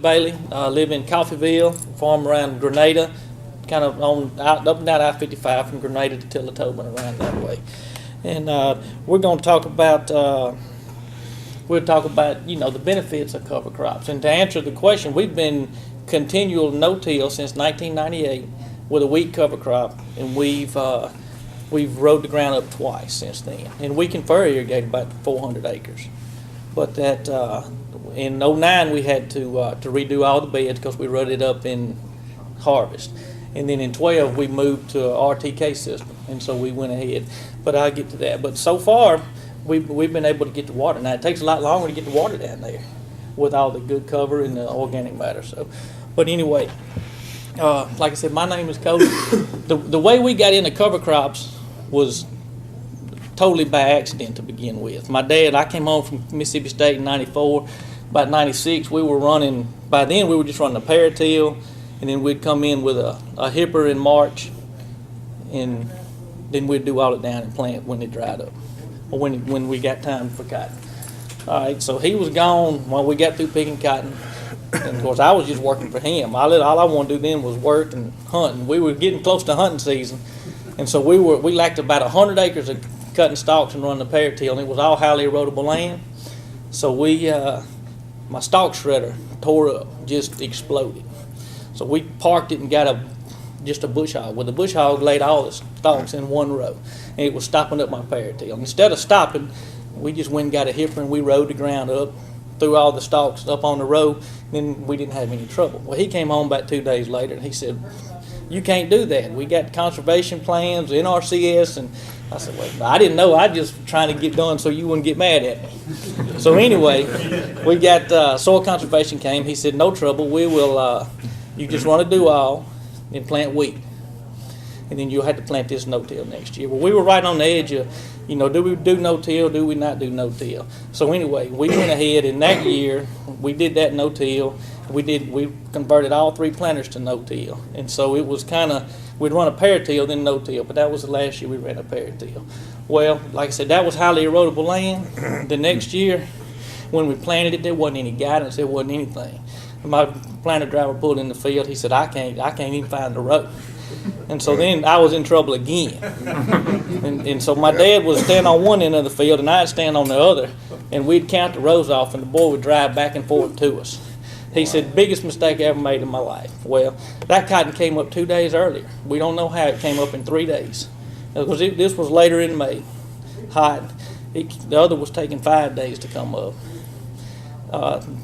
Bailey, live in Coffeyville, farm around Grenada, kind of up and down I-55 from Grenada to Tillatoban around that way. And we're going to talk about the benefits of cover crops. And to answer the question, we've been continual no-till since 1998 with a wheat cover crop, and we've rode the ground up twice since then. And we can furrow irrigate about 400 acres. But that in '09 we had to redo all the beds because we rutted up in harvest. And then in 12 we moved to a RTK system, and so we went ahead. But I'll get to that. But so far we've been able to get the water. Now it takes a lot longer to get the water down there with all the good cover and the organic matter. So, but anyway, like I said, my name is Cody. The way we got into cover crops was totally by accident to begin with. My dad, I came home from Mississippi State in '94. About '96, we were running. By then, we were just running a paratill, and then we'd come in with a hipper in March, and then we'd do all it down and plant when it dried up, or when we got time for cotton. All right, so he was gone while we got through picking cotton, and of course I was just working for him. All I wanted to do then was work and hunting. We were getting close to hunting season, and so we lacked about 100 acres of cutting stalks and running the paratill, and it was all highly erodible land. So my stalk shredder tore up, just exploded. So we parked it and got just a bush hog. Well, the bush hog laid all the stalks in one row, and it was stopping up my paratill. Instead of stopping, we just went and got a hipper and we rode the ground up, threw all the stalks up on the row, and then we didn't have any trouble. Well, he came home about 2 days later and he said, "You can't do that. We got conservation plans, NRCS," and I said, "Well, I didn't know. I just trying to get done so you wouldn't get mad at me." So anyway, we got soil conservation came. He said, "No trouble. We will. You just run a do-all and plant wheat, and then you'll have to plant this no-till next year." Well, we were right on the edge of, do we do no-till? Do we not do no-till? So anyway, we went ahead, and that year we did that no-till. We converted all 3 planters to no-till, and so it was kind of, we'd run a paratill, then no-till, but that was the last year we ran a paratill. Well, like I said, that was highly erodible land. The next year, when we planted it, there wasn't any guidance, there wasn't anything. My planter driver pulled in the field. He said, I can't even find the row." And so then I was in trouble again. And so my dad would stand on one end of the field, and I'd stand on the other, and we'd count the rows off, and the boy would drive back and forth to us. He said, "Biggest mistake I ever made in my life." Well, that cotton came up 2 days earlier. We don't know how it came up in 3 days. Because this was later in May, hot. The other was taking 5 days to come up.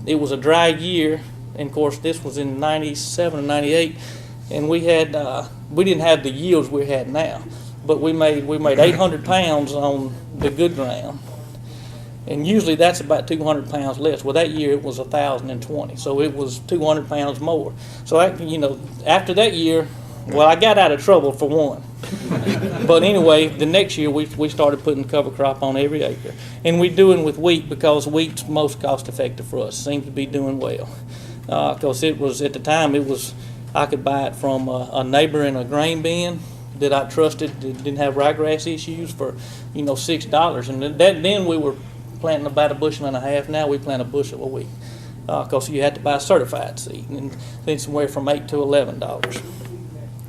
It was a dry year, and of course this was in '97 or '98, and we didn't have the yields we had now, but we made 800 pounds on the good ground. And usually that's about 200 pounds less. Well, that year it was 1,020, so it was 200 pounds more. So after that year, well, I got out of trouble for one. But anyway, the next year we started putting cover crop on every acre, and we're doing with wheat because wheat's most cost effective for us. Seems to be doing well. Because it was at the time I could buy it from a neighbor in a grain bin that I trusted that didn't have ryegrass issues for $6, and then we were planting about 1.5 bushels. Now we plant a bushel a week because you had to buy certified seed, and then somewhere from $8 to $11.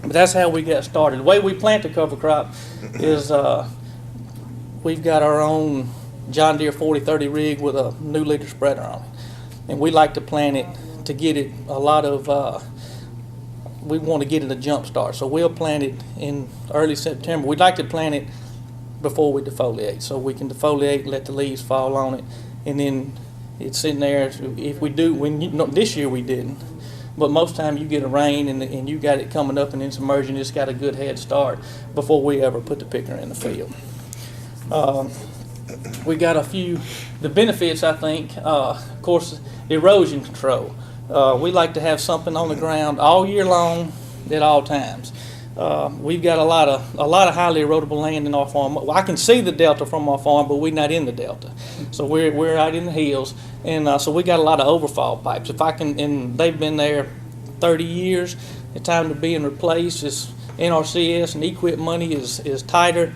But that's how we got started. The way we plant the cover crop is we've got our own John Deere 4030 rig with a new leader spreader on it, and we like to plant it to get it a lot of. We want to get it a jump start, so we'll plant it in early September. We'd like to plant it before we defoliate, so we can defoliate, let the leaves fall on it, and then it's sitting there. If we do, this year we didn't, but most time you get a rain and you got it coming up and then submerging. It's got a good head start before we ever put the picker in the field. We got the benefits, I think. Of course, erosion control. We like to have something on the ground all year long at all times. We've got a lot of highly erodible land in our farm. I can see the delta from our farm, but we're not in the delta. So we're out in the hills, and so we got a lot of overfall pipes. And they've been there 30 years. The time to being replaced is NRCS and equip money is tighter.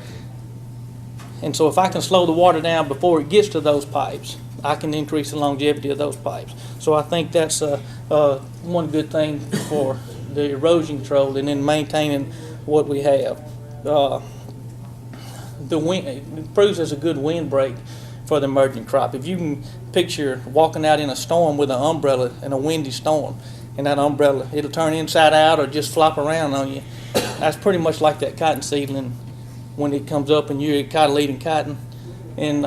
And so if I can slow the water down before it gets to those pipes, I can increase the longevity of those pipes. So I think that's one good thing for the erosion control, and then maintaining what we have. The wind, it proves as a good windbreak for the emerging crop. If you can picture walking out in a storm with an umbrella in a windy storm, and that umbrella, it'll turn inside out or just flop around on you. That's pretty much like that cotton seedling when it comes up and you're eating cotton. And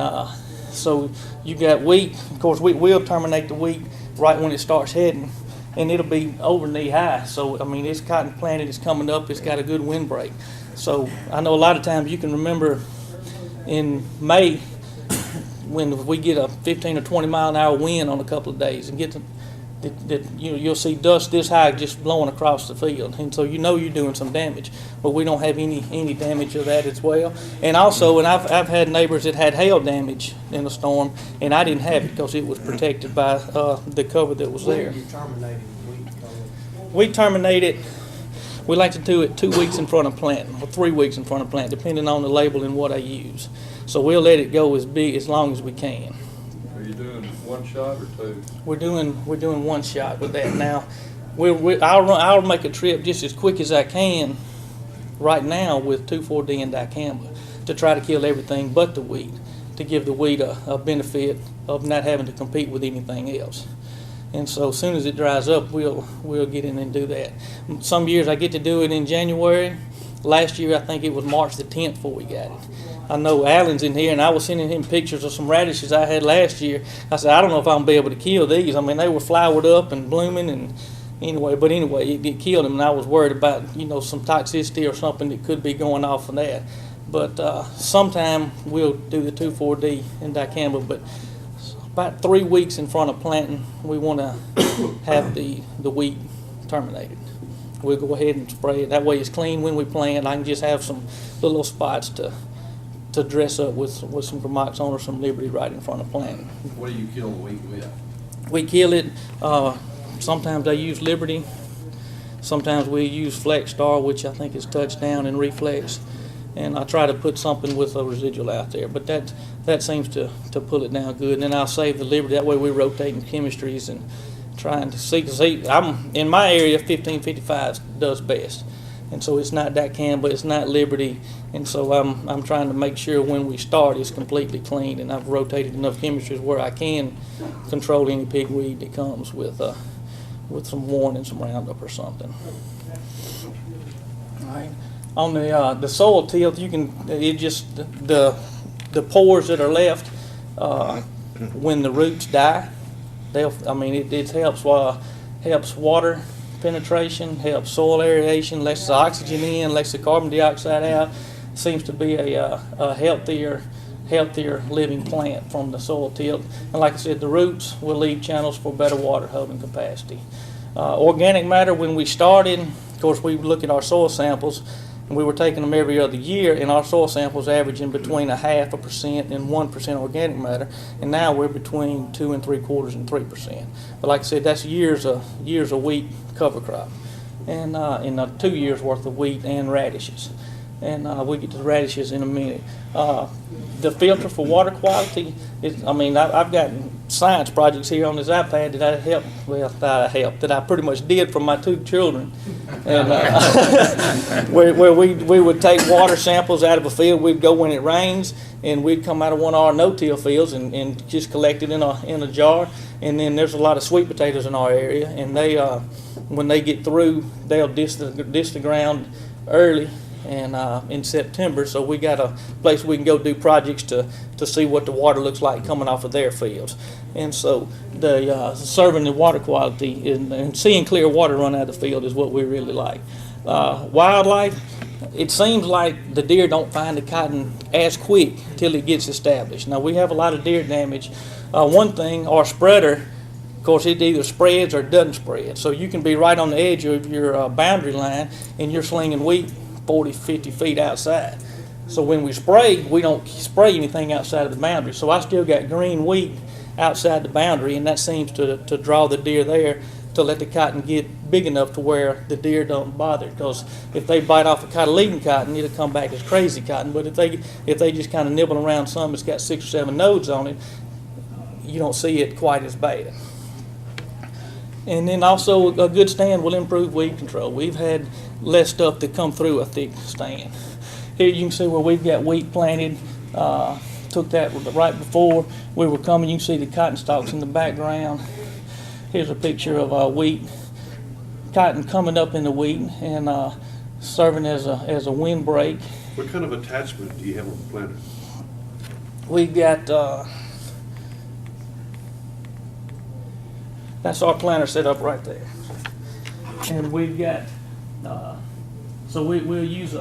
so you got wheat. Of course, we'll terminate the wheat right when it starts heading, and it'll be over knee high. So, I mean, it's cotton planted, it's coming up, it's got a good windbreak. So I know a lot of times you can remember in May when we get a 15 or 20 mile an hour wind on a couple of days and get you'll see dust this high just blowing across the field, and so you know you're doing some damage. But we don't have any damage of that as well. And also, and I've had neighbors that had hail damage in a storm, and I didn't have it because it was protected by the cover that was there. When are you terminating wheat cover? We terminate it. We like to do it 2 weeks in front of planting, or 3 weeks in front of planting, depending on the label and what I use. So we'll let it go as long as we can. Are you doing one shot or two? We're doing one shot with that now. I'll make a trip just as quick as I can right now with 2,4-D and dicamba to try to kill everything but the weed, to give the weed a benefit of not having to compete with anything else. And so as soon as it dries up, we'll get in and do that. Some years I get to do it in January. Last year I think it was March the 10th before we got it. I know Alan's in here, and I was sending him pictures of some radishes I had last year. I said, I don't know if I'm going to be able to kill these. I mean, they were flowered up and blooming, and anyway, it killed them, and I was worried about, some toxicity or something that could be going off of that. But sometime we'll do the 2,4-D and dicamba, but about 3 weeks in front of planting, we want to have the wheat terminated. We'll go ahead and spray it. That way it's clean when we plant. I can just have some little spots to dress up with some compaction or some Liberty right in front of planting. What do you kill the wheat with? We kill it, sometimes I use Liberty, sometimes we use Flex Star, which I think is Touchdown and Reflex, and I try to put something with a residual out there, but that seems to pull it down good. And then I'll save the Liberty, that way we're rotating chemistries and trying to see, I'm in my area, 1555 does best. And so it's not dicamba, it's not Liberty, and so I'm trying to make sure when we start it's completely clean, and I've rotated enough chemistries where I can control any pigweed that comes with some Warren and some Roundup or something. All right. On the soil tilth, the pores that are left when the roots die, it helps water penetration, helps soil aeration, lets the oxygen in, lets the carbon dioxide out. Seems to be a healthier living plant from the soil tilth. And like I said, the roots will leave channels for better water holding capacity. Organic matter, when we started, of course, we look at our soil samples, and we were taking them every other year, and our soil samples averaging between 0.5% and 1% organic matter, and now we're between 2 3/4 and 3%. But like I said, that's years of wheat cover crop, and in 2 years worth of wheat and radishes. And we'll get to the radishes in a minute. The filter for water quality I've got science projects here on this iPad that I pretty much did for my 2 children, and where we would take water samples out of a field. We'd go when it rains, and we'd come out of one of our no-till fields and just collect it in a jar. And then there's a lot of sweet potatoes in our area, and they when they get through, they'll dish the ground early. And in September, so we got a place we can go do projects to see what the water looks like coming off of their fields. And so the serving the water quality and seeing clear water run out of the field is what we really like. Wildlife, it seems like the deer don't find the cotton as quick till it gets established. Now we have a lot of deer damage. One thing, our spreader, of course, it either spreads or doesn't spread. So you can be right on the edge of your boundary line and you're slinging wheat 40, 50 feet outside. So when we spray, we don't spray anything outside of the boundary. So I still got green wheat outside the boundary, and that seems to draw the deer there to let the cotton get big enough to where the deer don't bother. Because if they bite off a cotyledon cotton, it'll come back as crazy cotton. But if they just kind of nibble around some that's got 6 or 7 nodes on it, you don't see it quite as bad. And then also a good stand will improve weed control. We've had less stuff that come through a thick stand. Here you can see where we've got wheat planted. Took that right before we were coming. You can see the cotton stalks in the background. Here's a picture of wheat, cotton coming up in the wheat and serving as a windbreak. What kind of attachment do you have on the planter? We've got, that's our planter set up right there. And we've got, so we'll use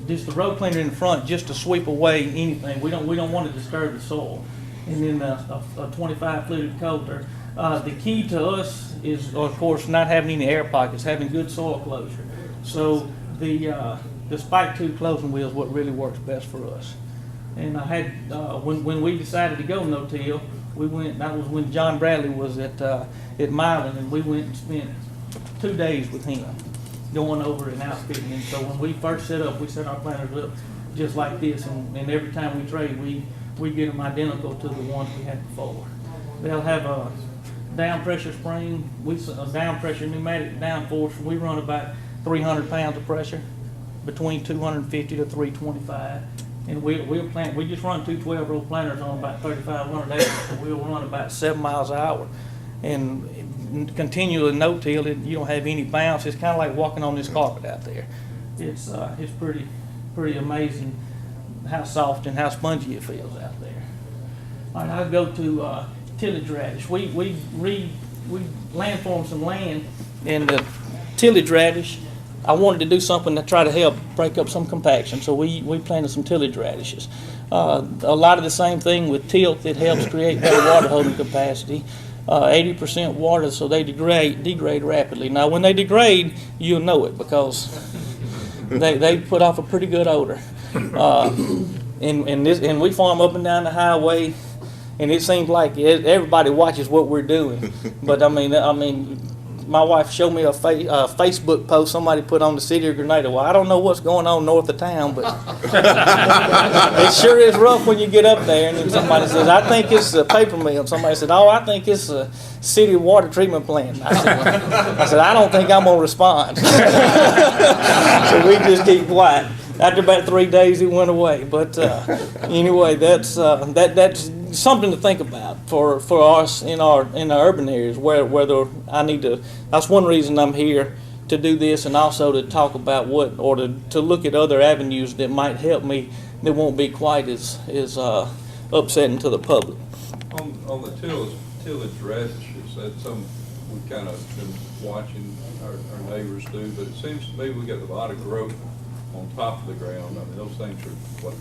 just the row cleaner in front just to sweep away anything. We don't want to disturb the soil. And then a 25 fluted coulter. The key to us is, of course, not having any air pockets, having good soil closure. So the spike tube closing wheel is what really works best for us. And I had when we decided to go no-till, we went. That was when John Bradley was at Milan, and we went and spent 2 days with him, going over and outfitting. And so when we first set up, we set our planters up just like this, and every time we trade, we get them identical to the ones we had before. They'll have a down pressure spring, a down pressure pneumatic downforce. We run about 300 pounds of pressure, between 250 to 325. And we'll plant. We just run two 12-row planters on about 3,500 acres, so we'll run about 7 miles an hour, and continually no-till. You don't have any bounce. It's kind of like walking on this carpet out there. It's pretty amazing how soft and how spongy it feels out there. All right, I'll go to tillage radish. We landformed some land, and the tillage radish, I wanted to do something to try to help break up some compaction, so we planted some tillage radishes. A lot of the same thing with tilt. It helps create better water holding capacity. 80% water, so they degrade rapidly. Now, when they degrade, you'll know it because they put off a pretty good odor. And we farm up and down the highway, and it seems like everybody watches what we're doing. But I mean, my wife showed me a Facebook post somebody put on the city of Grenada. Well, I don't know what's going on north of town, but it sure is rough when you get up there. And then somebody says, I think it's a paper mill. And somebody said, oh, I think it's a city water treatment plant. I said, I don't think I'm going to respond. So we just keep quiet. After about 3 days, it went away. But anyway, that's something to think about for us in our urban areas where I need to. That's one reason I'm here, to do this, and also to talk about to look at other avenues that might help me that won't be quite as upsetting to the public. On the tillage radishes, that's something we kind of been watching our neighbors do, but it seems to me we got a lot of growth on top of the ground. I mean, those things are,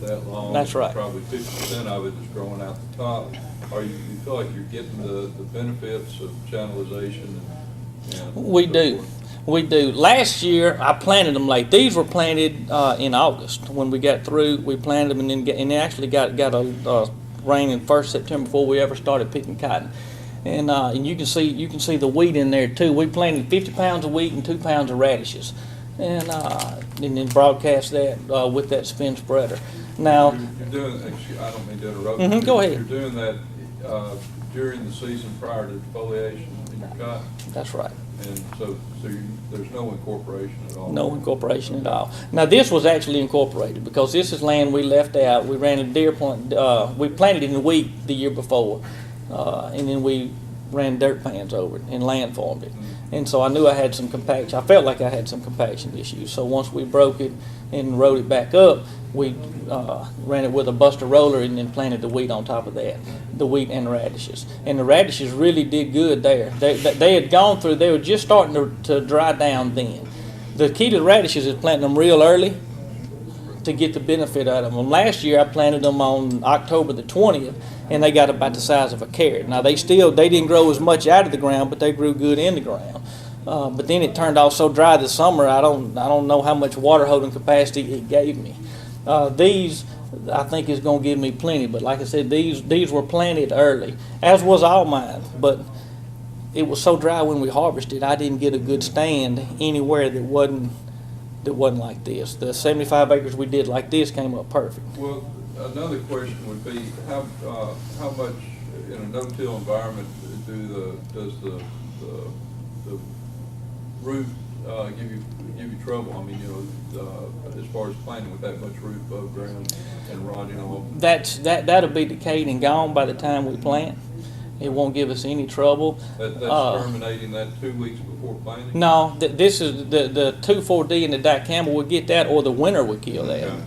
that long? That's right. Probably 50% of it is growing out the top. You feel like you're getting the benefits of channelization? We do. Last year, I planted them late. These were planted in August. When we got through, we planted them, and they actually got a rain in 1st September before we ever started picking cotton. And you can see the wheat in there too. We planted 50 pounds of wheat and 2 pounds of radishes. And then broadcast that with that spin spreader. Now, you're doing. Actually, I don't mean to interrupt. Go ahead. You're doing that during the season prior to defoliation in your cotton. That's right. And so there's no incorporation at all. No incorporation at all. Now this was actually incorporated because this is land we left out. We ran a deer plant. We planted it in the wheat the year before, and then we ran dirt pans over it and landformed it. And so I knew I had some compaction. I felt like I had some compaction issues. So once we broke it and rode it back up, we ran it with a buster roller and then planted the wheat on top of that, the wheat and radishes. And the radishes really did good there. They had gone through, they were just starting to dry down then. The key to the radishes is planting them real early to get the benefit out of them. Last year I planted them on October the 20th, and they got about the size of a carrot. Now they didn't grow as much out of the ground, but they grew good in the ground. But then it turned off so dry this summer, I don't know how much water holding capacity it gave me. These I think is going to give me plenty, but like I said, these were planted early, as was all mine. But it was so dry when we harvested, I didn't get a good stand anywhere that wasn't like this. The 75 acres we did like this came up perfect. Well, another question would be how much in a no-till environment, does the roof give you trouble? I mean, as far as planting with that much roof above ground and rotting off? That'll be decayed and gone by the time we plant. It won't give us any trouble. That's terminating that 2 weeks before planting? No, this is the 2,4-D and the dicamba would get that, or the winter would kill that. Okay.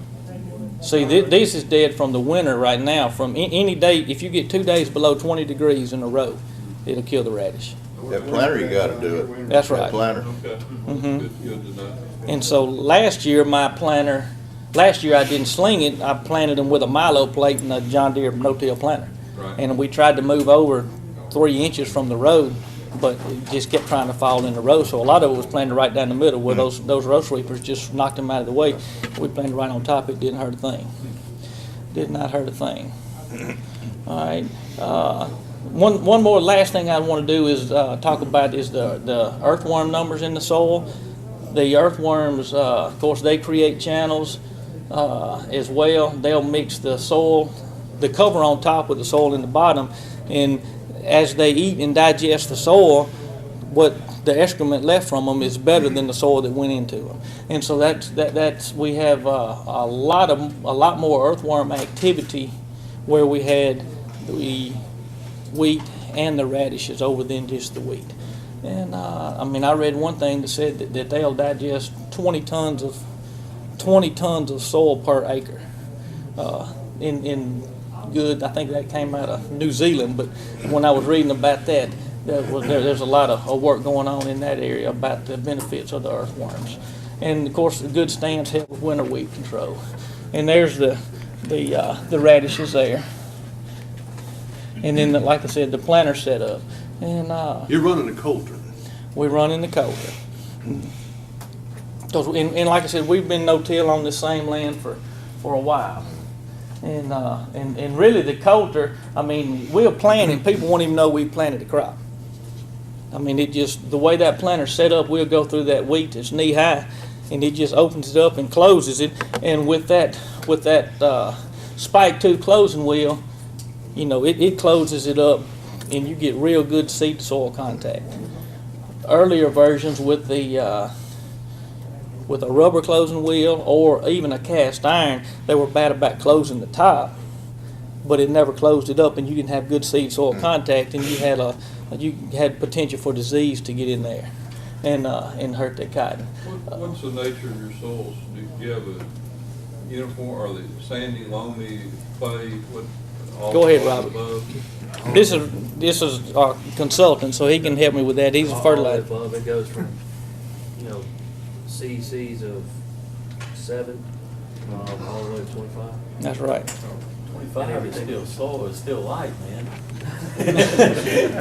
See, this is dead from the winter right now. From any day, if you get 2 days below 20 degrees in a row, it'll kill the radish. That planter, you gotta do it. That's That right. planter. Okay. Mhm. Good to know. And so last year I didn't sling it. I planted them with a Milo plate and a John Deere no-till planter. Right. And we tried to move over 3 inches from the road, but it just kept trying to fall in the road. So a lot of it was planted right down the middle where those road sweepers just knocked them out of the way. We planted right on top. It didn't hurt a thing. Did not hurt a thing. All right. One more last thing I want to do is talk about is the earthworm numbers in the soil. The earthworms, of course, they create channels as well. They'll mix the soil, the cover on top with the soil in the bottom, and as they eat and digest the soil, what the excrement left from them is better than the soil that went into them. And so that's we have a lot more earthworm activity where we had the wheat and the radishes over than just the wheat. And I mean, I read one thing that said that they'll digest 20 tons of soil per acre. In good, I think that came out of New Zealand. But when I was reading about that, there's a lot of work going on in that area about the benefits of the earthworms. And of course, the good stands help with winter weed control. And there's the radishes there. And then, like I said, the planter set up. And You're running a coulter. we run in the coulter. And like I said, we've been no-till on this same land for a while. And really the coulter, I mean, we'll plant and people won't even know we planted the crop. I mean, it just, the way that planter's set up, we'll go through that wheat that's knee high and it just opens it up and closes it. And with that spike tooth closing wheel, it closes it up and you get real good seed to soil contact. Earlier versions with a rubber closing wheel or even a cast iron, they were bad about closing the top, but it never closed it up, and you didn't have good seed soil contact, and you had potential for disease to get in there and hurt the cotton. What's the nature of your soils? Do you have a uniform, are they sandy, loamy, clay? Go ahead, Robert. This is our consultant, so he can help me with that. He's a fertilizer. All of the above. It goes from, CCs of 7 all the way to 25. That's right. 25 is still soil, is still light, man.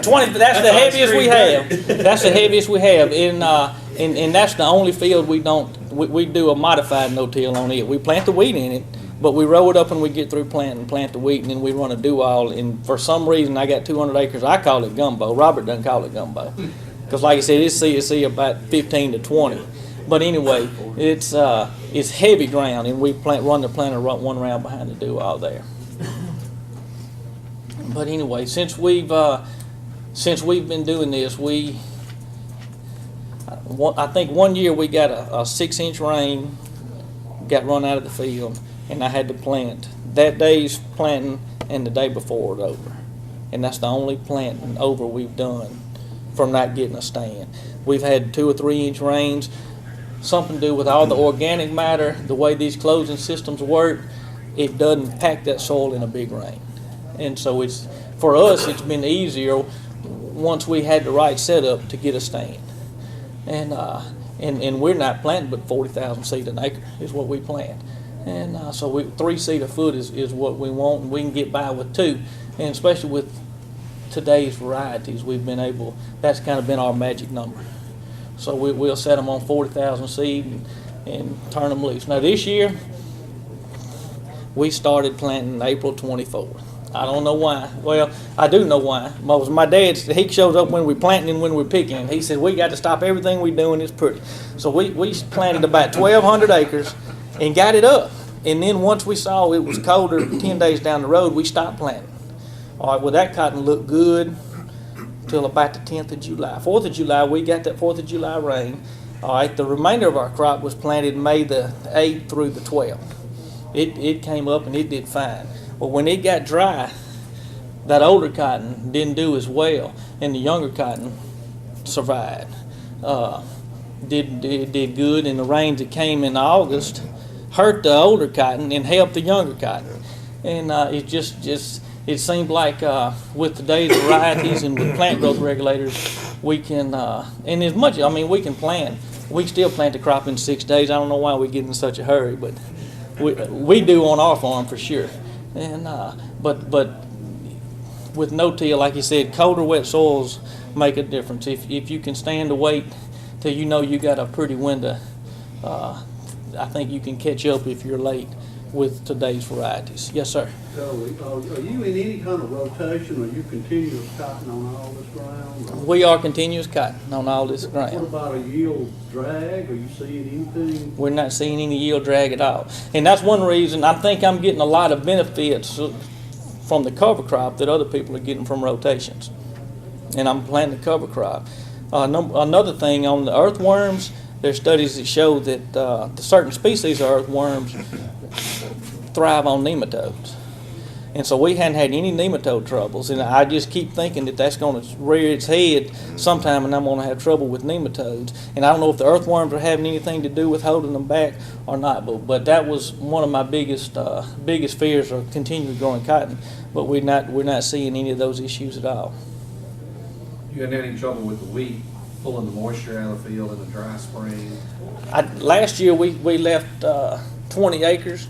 20. That's the heaviest we have. That's the heaviest we have. And that's the only field we don't. We do a modified no-till on it. We plant the wheat in it, but we roll it up when we get through planting, plant the wheat, and then we run a do-all. And for some reason, I got 200 acres. I call it gumbo. Robert doesn't call it gumbo, because like I said, it's CSC about 15 to 20. But anyway, it's heavy ground, and we run the planter one round behind the do-all there. But anyway, since we've been doing this, I think one year we got a 6-inch rain, got run out of the field, and I had to plant that day's planting and the day before it over. And that's the only planting over we've done from not getting a stand. We've had 2 or 3 inch rains, something to do with all the organic matter, the way these closing systems work. It doesn't pack that soil in a big rain. And so for us, it's been easier once we had the right setup to get a stand. And we're not planting but 40,000 seed an acre is what we plant. And so 3 seed a foot is what we want, and we can get by with 2. And especially with today's varieties, that's kind of been our magic number. So we'll set them on 40,000 seed and turn them loose. Now this year, we started planting April 24th. I don't know why. Well, I do know why. My dad, he shows up when we're planting and when we're picking. And he said, we got to stop everything we're doing. It's pretty. So we planted about 1,200 acres and got it up. And then once we saw it was colder 10 days down the road, we stopped planting. All right, well, that cotton looked good till about the 10th of July. 4th of July, we got that 4th of July rain. All right, the remainder of our crop was planted May the 8th through the 12th. It came up and it did fine. But when it got dry, that older cotton didn't do as well, and the younger cotton survived. Did good, and the rains that came in August hurt the older cotton and helped the younger cotton. And it seemed like with today's varieties and with plant growth regulators, we can, and as much, I mean, we can plant. We still plant the crop in 6 days. I don't know why we get in such a hurry, but we do on our farm for sure. And but with no-till, like you said, colder, wet soils make a difference. If you can stand to wait till you know you got a pretty window, I think you can catch up if you're late with today's varieties. Yes, sir. So, are you in any kind of rotation, or you continuous cotton on all this ground? Or We are continuous cotton on all this what ground. about a yield drag? Are you seeing anything? We're not seeing any yield drag at all. And that's one reason I think I'm getting a lot of benefits from the cover crop that other people are getting from rotations. And I'm planting the cover crop. Another thing on the earthworms, there's studies that show that the certain species of earthworms thrive on nematodes. And so we hadn't had any nematode troubles, and I just keep thinking that that's going to rear its head sometime, and I'm going to have trouble with nematodes. And I don't know if the earthworms are having anything to do with holding them back or not, but that was one of my biggest fears of continually growing cotton. But we're not seeing any of those issues at all. You hadn't had any trouble with the wheat pulling the moisture out of the field in the dry spring? Last year we left 20 acres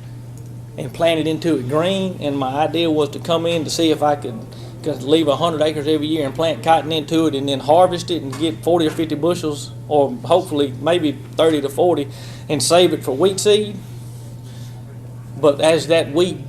and planted into it green, and my idea was to come in to see if I could leave 100 acres every year and plant cotton into it and then harvest it and get 40 or 50 bushels, or hopefully maybe 30 to 40, and save it for wheat seed. But as that wheat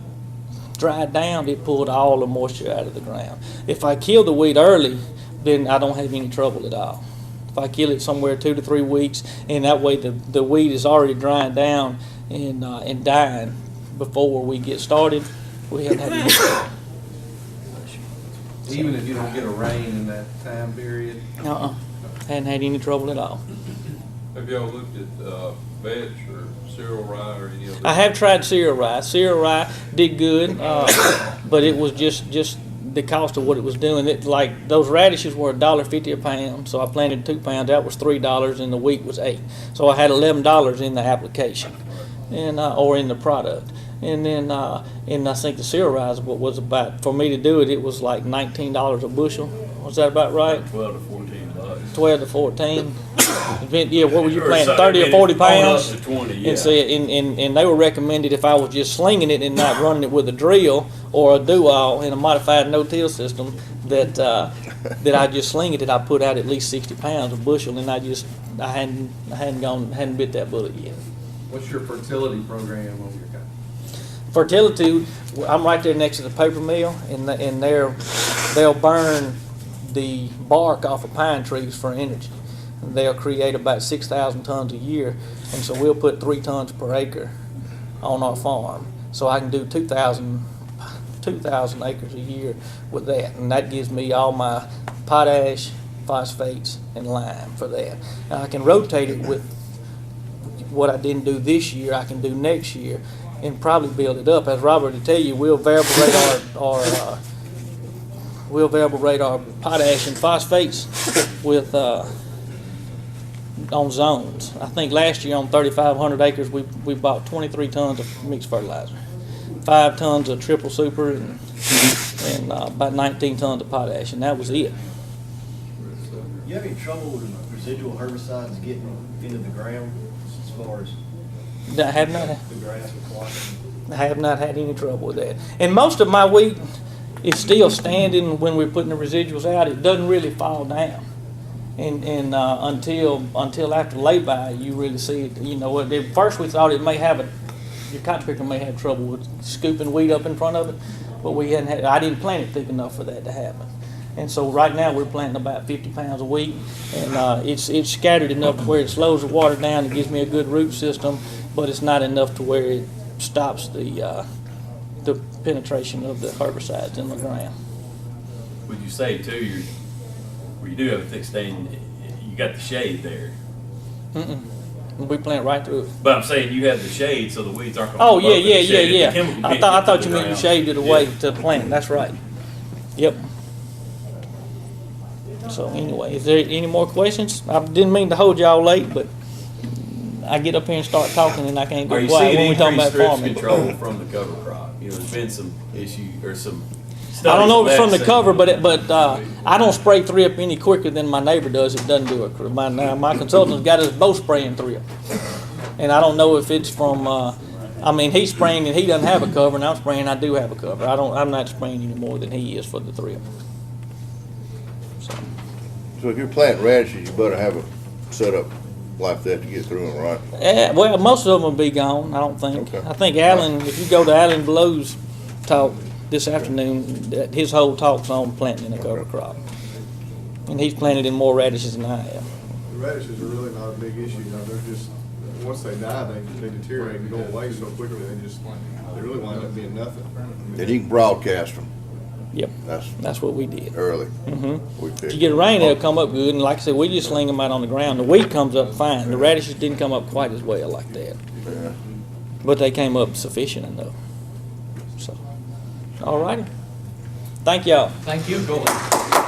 dried down, it pulled all the moisture out of the ground. If I kill the wheat early, then I don't have any trouble at all. If I kill it somewhere 2 to 3 weeks, and that way the wheat is already drying down and dying before we get started, we haven't had any trouble. Even if you don't get a rain in that time period? Hadn't had any trouble at all. Have y'all looked at vetch or cereal rye or any of that? I have tried cereal rye. Cereal rye did good, but it was just the cost of what it was doing. It, like those radishes were $1.50 a pound, so I planted 2 pounds. That was $3, and the wheat was $8. So I had $11 in the application, and or in the product. And then and I think the cereal rye was about, for me to do it, it was like $19 a bushel. Was that about right? 12 to 14 bucks. 12 to 14. Yeah, what were you Or planting? so, 30 or 40 on pounds? up to 20, yeah. And, see, and they were recommended if I was just slinging it and not running it with a drill or a do-all in a modified no-till system, that I just sling it, that I put out at least 60 pounds a bushel, and I hadn't bit that bullet yet. What's your fertility program on your cotton? Fertility, I'm right there next to the paper mill, and they'll burn the bark off of pine trees for energy. And they'll create about 6,000 tons a year, and so we'll put 3 tons per acre on our farm. So I can do 2,000 acres a year with that, and that gives me all my potash, phosphates, and lime for that. Now I can rotate it with what I didn't do this year, I can do next year, and probably build it up. As Robert will tell you, we'll variable rate our potash and phosphates with on zones. I think last year on 3,500 acres we bought 23 tons of mixed fertilizer, 5 tons of triple super, and about 19 tons of potash, and that was it. You have any trouble with residual herbicides getting into the ground as far as I have not. the grass requirement? I have not had any trouble with that. And most of my wheat is still standing when we're putting the residuals out. It doesn't really fall down. And until after lay-by, you really see it. You know, at first we thought it may have your cotton picker may have trouble with scooping wheat up in front of it, but I didn't plant it thick enough for that to happen. And so right now we're planting about 50 pounds of wheat, and it's scattered enough to where it slows the water down and gives me a good root system, but it's not enough to where it stops the penetration of the herbicides in the ground. would you say too, where you do have a thick stain, you got the shade there? We plant right through it. But I'm saying you have the shade so the weeds aren't gonna. Oh, come yeah, up in yeah, the yeah, shade. The yeah. chemical I can't thought get to you the meant you ground. shaved it away Yeah. to plant. That's right. Yep. So anyway, is there any more questions? I didn't mean to hold y'all late, but I get up here and start talking and I can't Are be you quiet seeing when we talking increased about drift farming. control from the cover crop? You know, there's been some issue or some. I don't know if it's from the studies cover, that but I don't spray 3-up any quicker than my neighbor does. It doesn't do it. My consultant's got us both spraying 3-up. And I don't know if it's from, I mean, he's spraying and he doesn't have a cover, and I'm spraying, I do have a cover. I'm not spraying any more than he is for the 3-up. So if you're planting radishes, you better have a setup like that to get through them, right? Well, most of them will be gone, I don't think. Okay. I think Alan, if you go to Alan Blow's talk this afternoon, his whole talk's on planting in a cover crop. And he's planted in more radishes than I have. The radishes are really not a big issue, you know, they're just, once they die, they deteriorate and go away so quickly, they really wind up being nothing. And you can broadcast them. Yep, that's what we did. Early. Mm-hmm. We If picked you get them. rain, they'll come up good, and like I said, we just sling them out on the ground. The wheat comes up fine. The radishes didn't come up quite as well like that, Yeah. but they came up sufficient enough. So, all righty. Thank y'all. Thank you, go ahead.